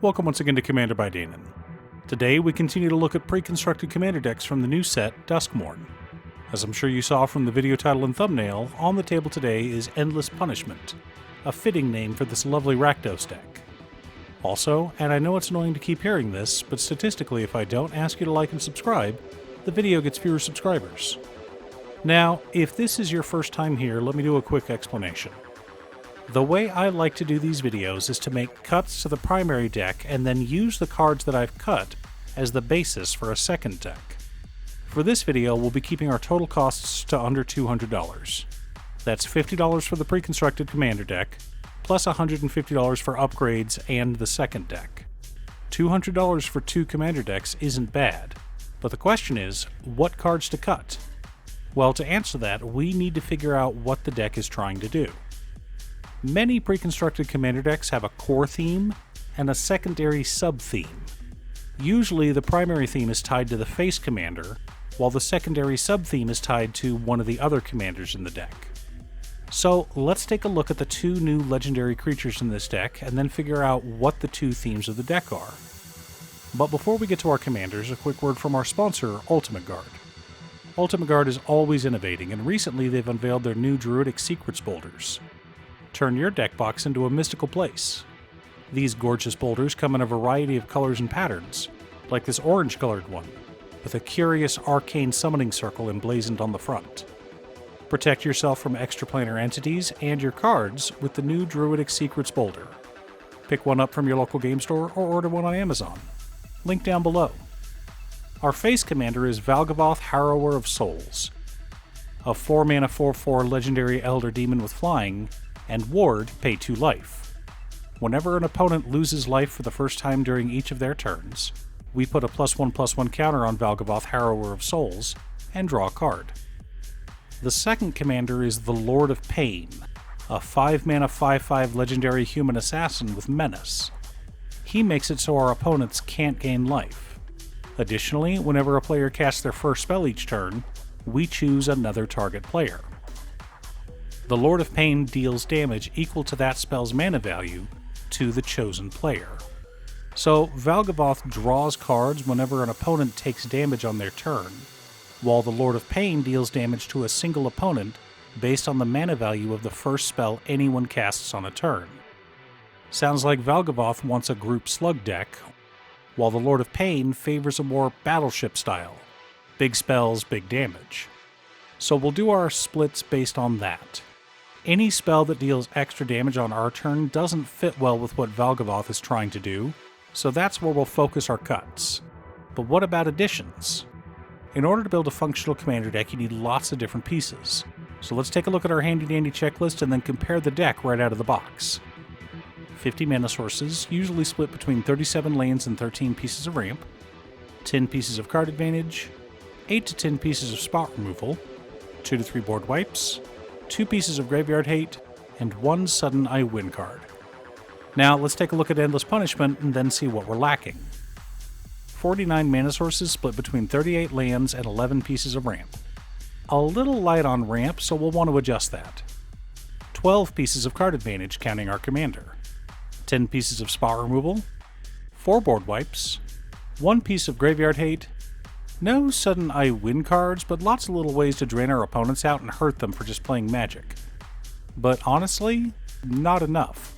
Welcome once again to Commander by Danon. Today we continue to look at pre-constructed commander decks from the new set, Duskmourn. As I'm sure you saw from the video title and thumbnail, on the table today is Endless Punishment, a fitting name for this lovely Rakdos deck. Also, and I know it's annoying to keep hearing this, but statistically if I don't ask you to like and subscribe, the video gets fewer subscribers. Now, if this is your first time here, let me do a quick explanation. The way I like to do these videos is to make cuts to the primary deck and then use the cards that I've cut as the basis for a second deck. For this video, we'll be keeping our total costs to under $200. That's $50 for the pre-constructed commander deck, plus $150 for upgrades and the second deck. $200 for two commander decks isn't bad, but the question is, what cards to cut? Well, to answer that, we need to figure out what the deck is trying to do. Many pre-constructed commander decks have a core theme and a secondary sub-theme. Usually the primary theme is tied to the face commander, while the secondary sub-theme is tied to one of the other commanders in the deck. So let's take a look at the two new legendary creatures in this deck and then figure out what the two themes of the deck are. But before we get to our commanders, a quick word from our sponsor, Ultimate Guard. Ultimate Guard is always innovating, and recently they've unveiled their new Druidic Secrets boulders. Turn your deck box into a mystical place. These gorgeous boulders come in a variety of colors and patterns, like this orange-colored one, with a curious arcane summoning circle emblazoned on the front. Protect yourself from extraplanar entities and your cards with the new Druidic Secrets boulder. Pick one up from your local game store or order one on Amazon. Link down below. Our face commander is Valgavoth, Harrower of Souls, a 4-mana 4/4 legendary elder demon with flying, and ward, pay 2 life. Whenever an opponent loses life for the first time during each of their turns, we put a +1/+1 counter on Valgavoth, Harrower of Souls, and draw a card. The second commander is the Lord of Pain, a 5-mana 5/5 legendary human assassin with menace. He makes it so our opponents can't gain life. Additionally, whenever a player casts their first spell each turn, we choose another target player. The Lord of Pain deals damage equal to that spell's mana value to the chosen player. So Valgavoth draws cards whenever an opponent takes damage on their turn, while the Lord of Pain deals damage to a single opponent based on the mana value of the first spell anyone casts on a turn. Sounds like Valgavoth wants a group slug deck, while the Lord of Pain favors a more battleship style. Big spells, big damage. So we'll do our splits based on that. Any spell that deals extra damage on our turn doesn't fit well with what Valgavoth is trying to do, so that's where we'll focus our cuts. But what about additions? In order to build a functional commander deck, you need lots of different pieces. So let's take a look at our handy-dandy checklist and then compare the deck right out of the box. 50 mana sources, usually split between 37 lands and 13 pieces of ramp, 10 pieces of card advantage, 8 to 10 pieces of spot removal, 2 to 3 board wipes, 2 pieces of graveyard hate, and 1 sudden I win card. Now let's take a look at Endless Punishment and then see what we're lacking. 49 mana sources split between 38 lands and 11 pieces of ramp. A little light on ramp, so we'll want to adjust that. 12 pieces of card advantage counting our commander. 10 pieces of spot removal, 4 board wipes, 1 piece of graveyard hate, no sudden I win cards, but lots of little ways to drain our opponents out and hurt them for just playing Magic. But honestly, not enough.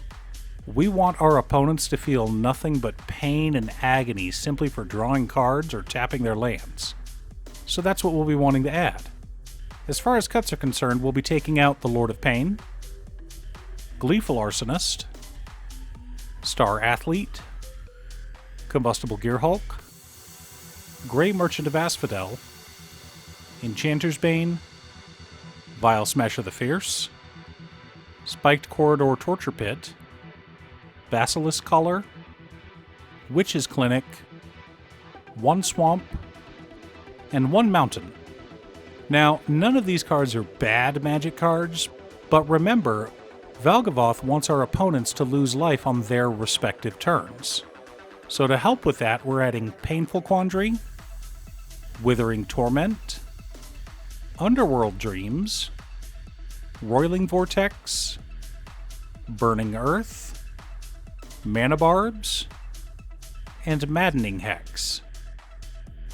We want our opponents to feel nothing but pain and agony simply for drawing cards or tapping their lands. So that's what we'll be wanting to add. As far as cuts are concerned, we'll be taking out the Lord of Pain, Gleeful Arsonist, Star Athlete, Combustible Gearhulk, Grey Merchant of Asphodel, Enchanter's Bane, Vile Smasher the Fierce, Spiked Corridor Torture Pit, Basilisk Collar, Witch's Clinic, 1 Swamp, and 1 Mountain. Now, none of these cards are bad Magic cards, but remember, Valgavoth wants our opponents to lose life on their respective turns. So to help with that, we're adding Painful Quandary, Withering Torment, Underworld Dreams, Roiling Vortex, Burning Earth, Mana Barbs, and Maddening Hex.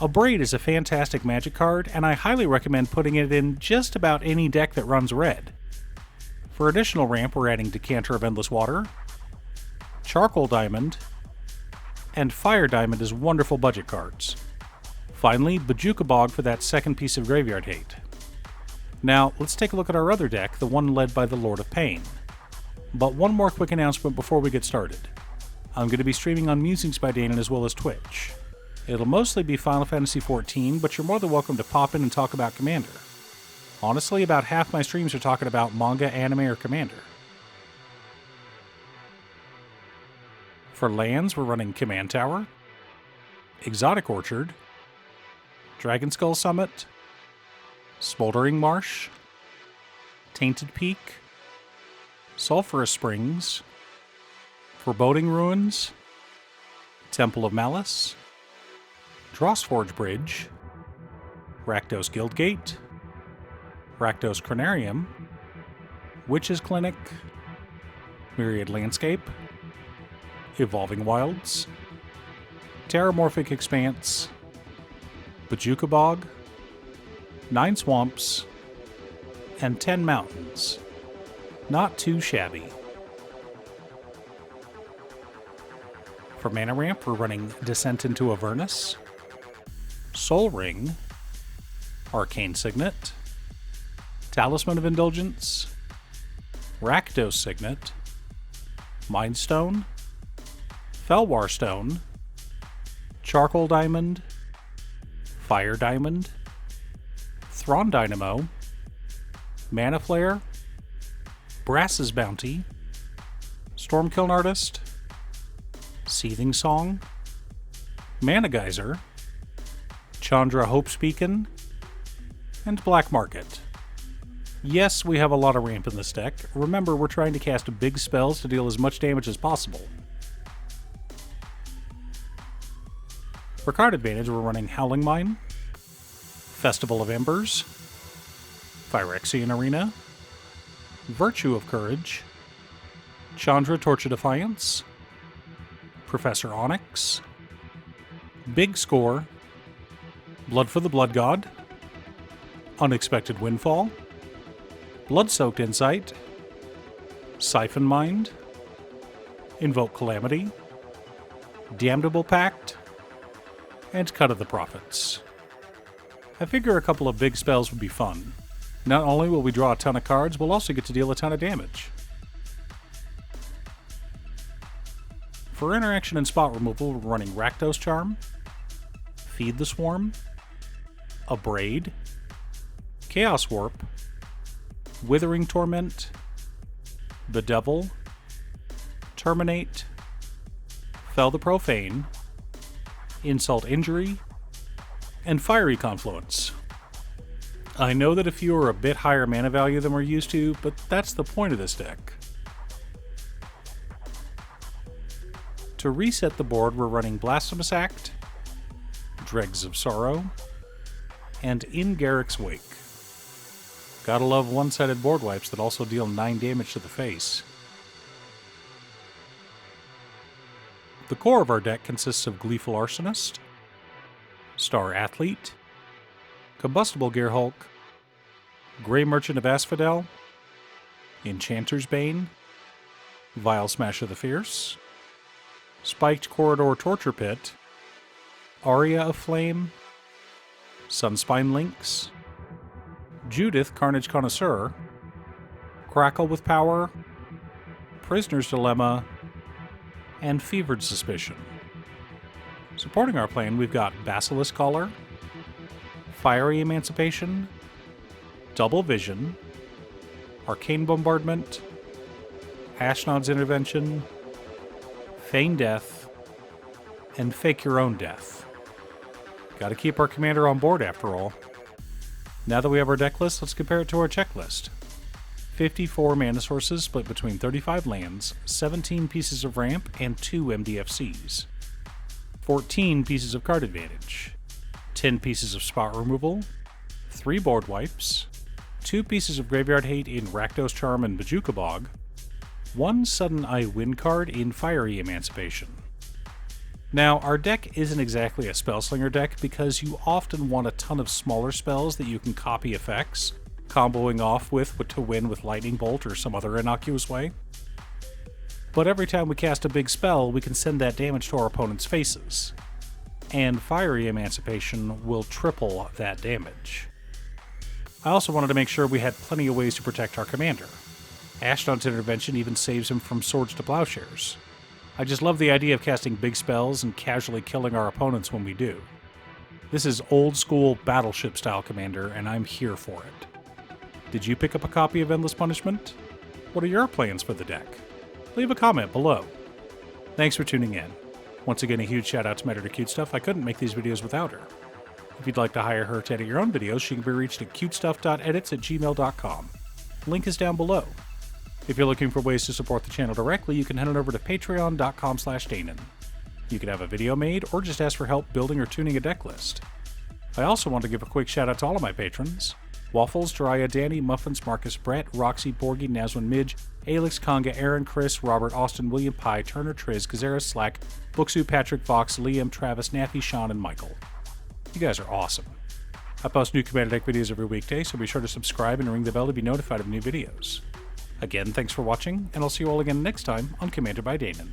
A Braid is a fantastic Magic card, and I highly recommend putting it in just about any deck that runs red. For additional ramp, we're adding Decanter of Endless Water, Charcoal Diamond, and Fire Diamond as wonderful budget cards. Finally, Bojuka Bog for that second piece of graveyard hate. Now, let's take a look at our other deck, the one led by the Lord of Pain. But one more quick announcement before we get started. I'm going to be streaming on Musings by Danon as well as Twitch. It'll mostly be Final Fantasy XIV, but you're more than welcome to pop in and talk about Commander. Honestly, about half my streams are talking about manga, anime, or Commander. For lands, we're running Command Tower, Exotic Orchard, Dragon Skull Summit, Smoldering Marsh, Tainted Peak, Sulphurous Springs, Foreboding Ruins, Temple of Malice, Drossforge Bridge, Rakdos Guildgate, Rakdos Cranarium, Witch's Clinic, Myriad Landscape, Evolving Wilds, Terramorphic Expanse, Bojuka Bog, 9 Swamps, and 10 Mountains. Not too shabby. For mana ramp, we're running Descent into Avernus, Soul Ring, Arcane Signet, Talisman of Indulgence, Rakdos Signet, Mind Stone, Felwar Stone, Charcoal Diamond, Fire Diamond, Thrawn Dynamo, Mana Flare, Brass's Bounty, Stormkiln Artist, Seething Song, Mana Geyser, Chandra Hope's Beacon, and Black Market. Yes, we have a lot of ramp in this deck. Remember, we're trying to cast big spells to deal as much damage as possible. For card advantage, we're running Howling Mine, Festival of Embers, Phyrexian Arena, Virtue of Courage, Chandra Torch of Defiance, Professor Onyx, Big Score, Blood for the Blood God, Unexpected Windfall, Blood-Soaked Insight, Siphon Mind, Invoke Calamity, Damnable Pact, and Cut of the Prophets. I figure a couple of big spells would be fun. Not only will we draw a ton of cards, we'll also get to deal a ton of damage. For interaction and spot removal, we're running Rakdos Charm, Feed the Swarm, a Braid, Chaos Warp, Withering Torment, Bedevil, Terminate, Fell the Profane, Insult Injury, and Fiery Confluence. I know that a few are a bit higher mana value than we're used to, but that's the point of this deck. To reset the board, we're running Blasphemous Act, Dregs of Sorrow, and In Garrick's Wake. Gotta love one-sided board wipes that also deal 9 damage to the face. The core of our deck consists of Gleeful Arsonist, Star Athlete, Combustible Gearhulk, Grey Merchant of Asphodel, Enchanter's Bane, Vile Smash of the Fierce, Spiked Corridor Torture Pit, Aria of Flame, Sunspine Lynx, Judith Carnage Connoisseur, Crackle with Power, Prisoner's Dilemma, and Fevered Suspicion. Supporting our plan, we've got Basilisk Collar, Fiery Emancipation, Double Vision, Arcane Bombardment, Ashnod's Intervention, Feign Death, and Fake Your Own Death. Gotta keep our commander on board after all. Now that we have our deck list, let's compare it to our checklist. 54 mana sources split between 35 lands, 17 pieces of ramp, and 2 MDFCs. 14 pieces of card advantage, 10 pieces of spot removal, 3 board wipes, 2 pieces of graveyard hate in Rakdos Charm and Bojuka Bog, 1 Sudden Eye Win card in Fiery Emancipation. Now, our deck isn't exactly a spellslinger deck because you often want a ton of smaller spells that you can copy effects, comboing off with to win with Lightning Bolt or some other innocuous way. But every time we cast a big spell, we can send that damage to our opponent's faces, and Fiery Emancipation will triple that damage. I also wanted to make sure we had plenty of ways to protect our commander. Ashnod's Intervention even saves him from Swords to Plowshares. I just love the idea of casting big spells and casually killing our opponents when we do. This is old school Battleship style commander, and I'm here for it. Did you pick up a copy of Endless Punishment? What are your plans for the deck? Leave a comment below. Thanks for tuning in. Once again, a huge shout out to my editor Cutestuff. I couldn't make these videos without her. If you'd like to hire her to edit your own videos, she can be reached at cutestuff.edits@gmail.com. Link is down below. If you're looking for ways to support the channel directly, you can head on over to patreon.com/Danon. You can have a video made or just ask for help building or tuning a deck list. I also want to give a quick shout out to all of my patrons: Waffles, Jiraiya, Danny, Muffins, Marcus, Brett, Roxy, Borgie, Nazwin, Midge, Alex, Conga, Aaron, Chris, Robert, Austin, William Pye, Turner, Triz, Kazera, Slack, Booksu, Patrick, Vox, Liam, Travis, Naffy, Sean, and Michael. You guys are awesome. I post new Commander Deck videos every weekday, so be sure to subscribe and ring the bell to be notified of new videos. Again, thanks for watching, and I'll see you all again next time on Commander by Danon.